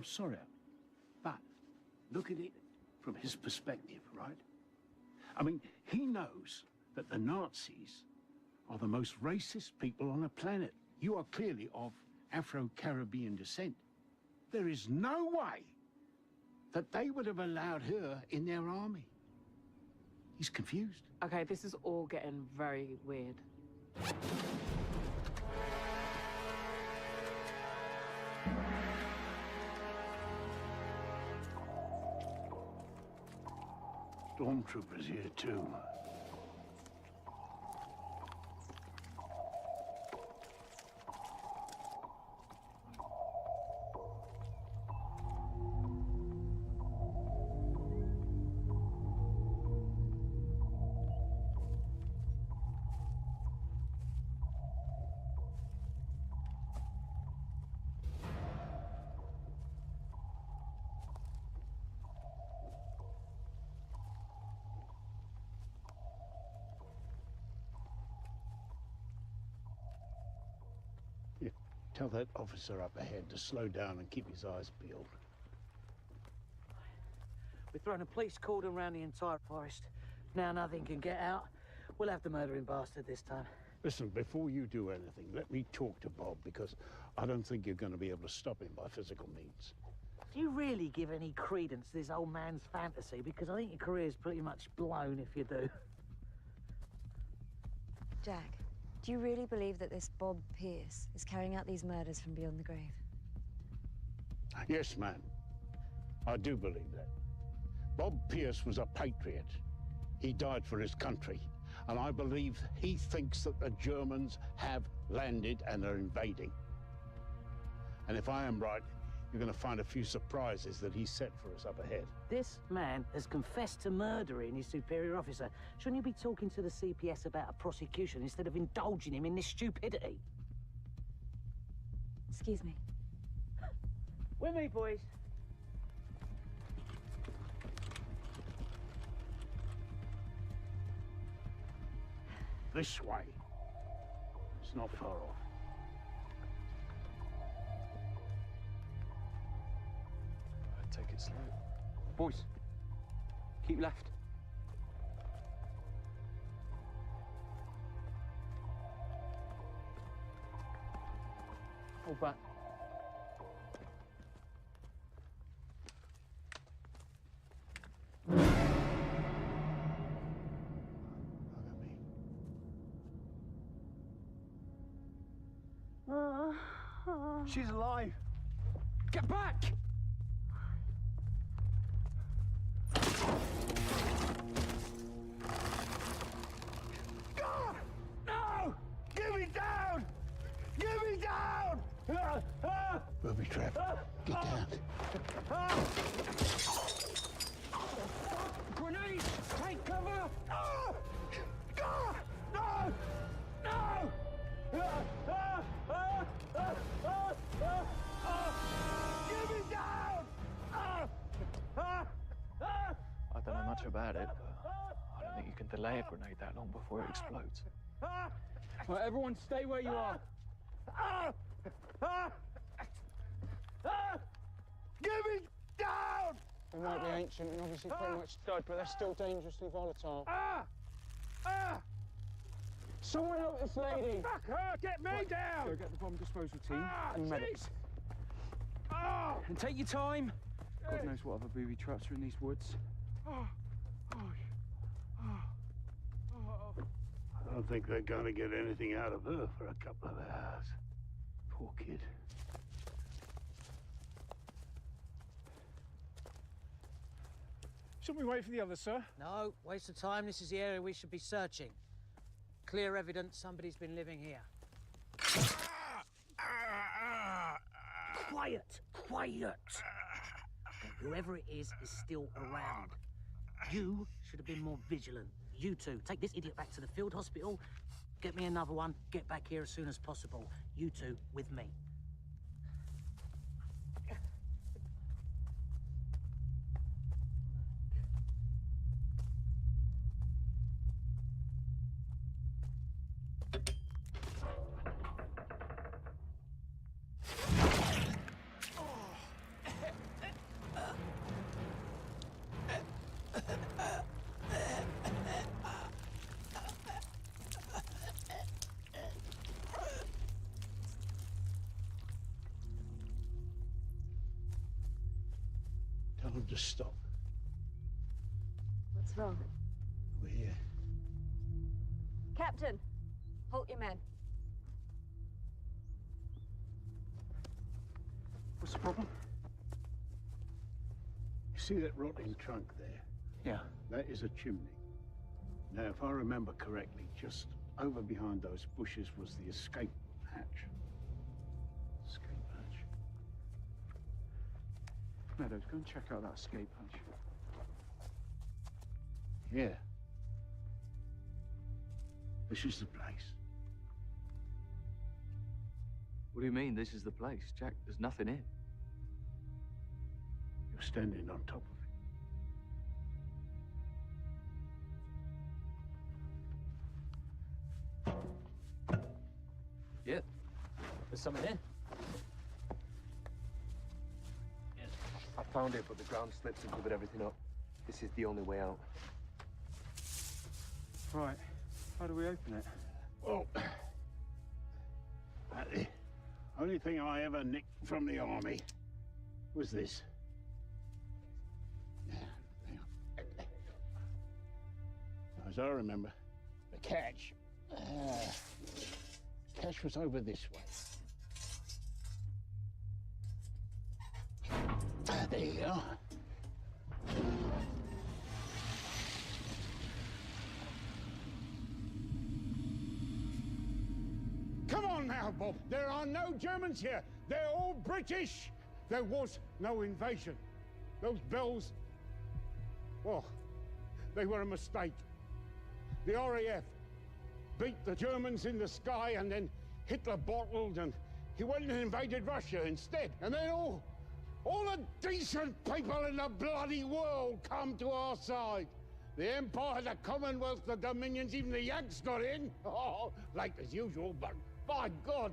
sorry. But look at it from his perspective, right? I mean, he knows that the Nazis are the most racist people on the planet. You are clearly of Afro-Caribbean descent. There is no way that they would have allowed her in their army. He's confused. Okay, this is all getting very weird. Stormtroopers here too. Tell that officer up ahead to slow down and keep his eyes peeled. We're throwing a police cordon around the entire forest. Now nothing can get out. We'll have the murdering bastard this time. Listen, before you do anything, let me talk to Bob, because I don't think you're going to be able to stop him by physical means. Do you really give any credence to this old man's fantasy? Because I think your career's pretty much blown if you do. Jack, do you really believe that this Bob Pierce is carrying out these murders from beyond the grave? Yes, ma'am. I do believe that. Bob Pierce was a patriot. He died for his country. And I believe he thinks that the Germans have landed and are invading. And if I am right, you're going to find a few surprises that he set for us up ahead. This man has confessed to murdering his superior officer. Shouldn't you be talking to the CPS about a prosecution instead of indulging him in this stupidity? Excuse me. With me, boys. This way. It's not far off. Take it slow. Boys, keep left. Hold back. She's alive. Get back! God! No! Get me down! Get me down! Booby trap. Get down. Grenade! Take cover! God! No! No! Get me down! I don't know much about it, but I don't think you can delay a grenade that long before it explodes. Right, everyone stay where you are. Get me down! They might be ancient and obviously pretty much dead, but they're still dangerously volatile. Someone help this lady! Fuck her! Get me down! Go get the bomb disposal team and medics. Oh! And take your time. God knows what other booby traps are in these woods. I don't think they're going to get anything out of her for a couple of hours. Poor kid. Shouldn't we wait for the others, sir? No, waste of time. This is the area we should be searching. Clear evidence somebody's been living here. Quiet! Quiet! Whoever it is still around. You should have been more vigilant. You two, take this idiot back to the field hospital. Get me another one. Get back here as soon as possible. You two with me. Tell them to stop. What's wrong? We're here. Captain, halt your men. What's the problem? You see that rotting trunk there? Yeah. That is a chimney. Now, if I remember correctly, just over behind those bushes was the escape hatch. Escape hatch. Meadows, go and check out that escape hatch. Yeah. This is the place. What do you mean, this is the place? Jack, there's nothing here. You're standing on top of it. Yep. There's something here. I found it, but the ground slipped and covered everything up. This is the only way out. Right. How do we open it? Well, the only thing I ever nicked from the army was this. As I remember, the catch was over this way. There you go. Come on now, Bob. There are no Germans here. They're all British. There was no invasion. Those bells, well, they were a mistake. The RAF beat the Germans in the sky, and then Hitler bottled, and he went and invaded Russia instead. And then all the decent people in the bloody world come to our side. The Empire, the Commonwealth, the Dominions, even the Yanks got in. Oh, late as usual, but by God.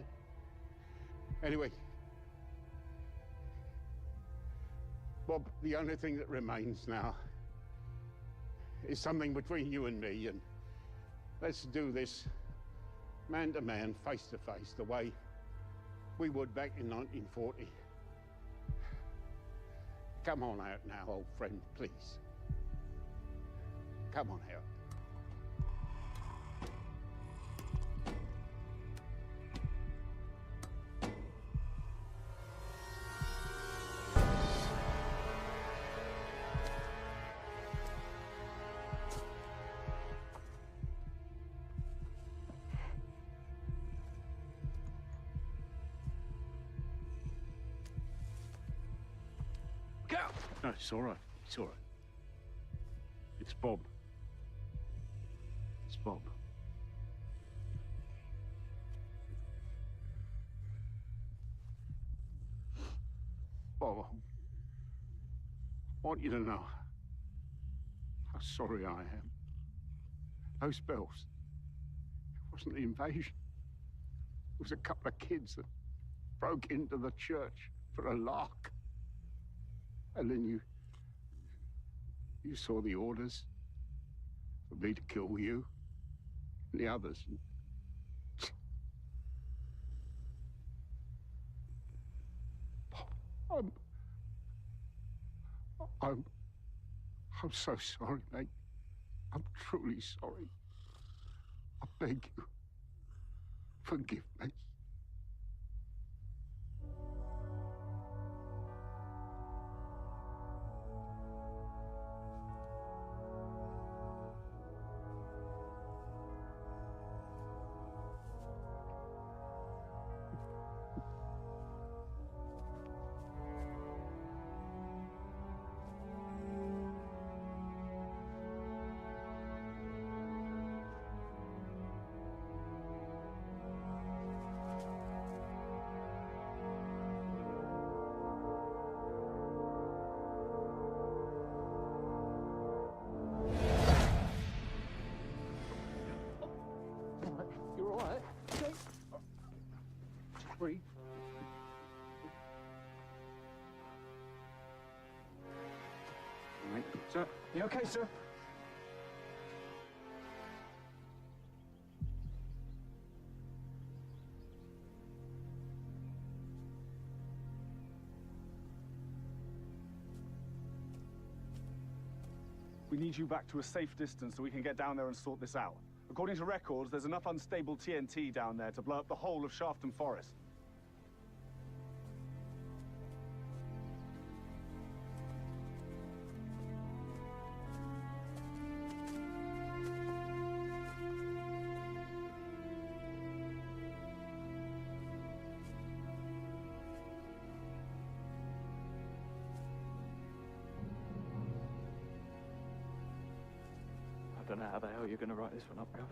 Anyway, Bob, the only thing that remains now is something between you and me, and let's do this man to man, face to face, the way we would back in 1940. Come on out now, old friend, please. Come on out. No, it's all right. It's all right. It's Bob. It's Bob. Bob, I want you to know how sorry I am. Those bells, it wasn't the invasion. It was a couple of kids that broke into the church for a lark. And then you saw the orders for me to kill you and the others. I'm so sorry, mate. I'm truly sorry. I beg you, forgive me. You're all right? Okay. Just breathe. All right. Sir, you okay, sir? We need you back to a safe distance so we can get down there and sort this out. According to records, there's enough unstable TNT down there to blow up the whole of Shafton Forest. I don't know how the hell you're going to write this one up, Gav.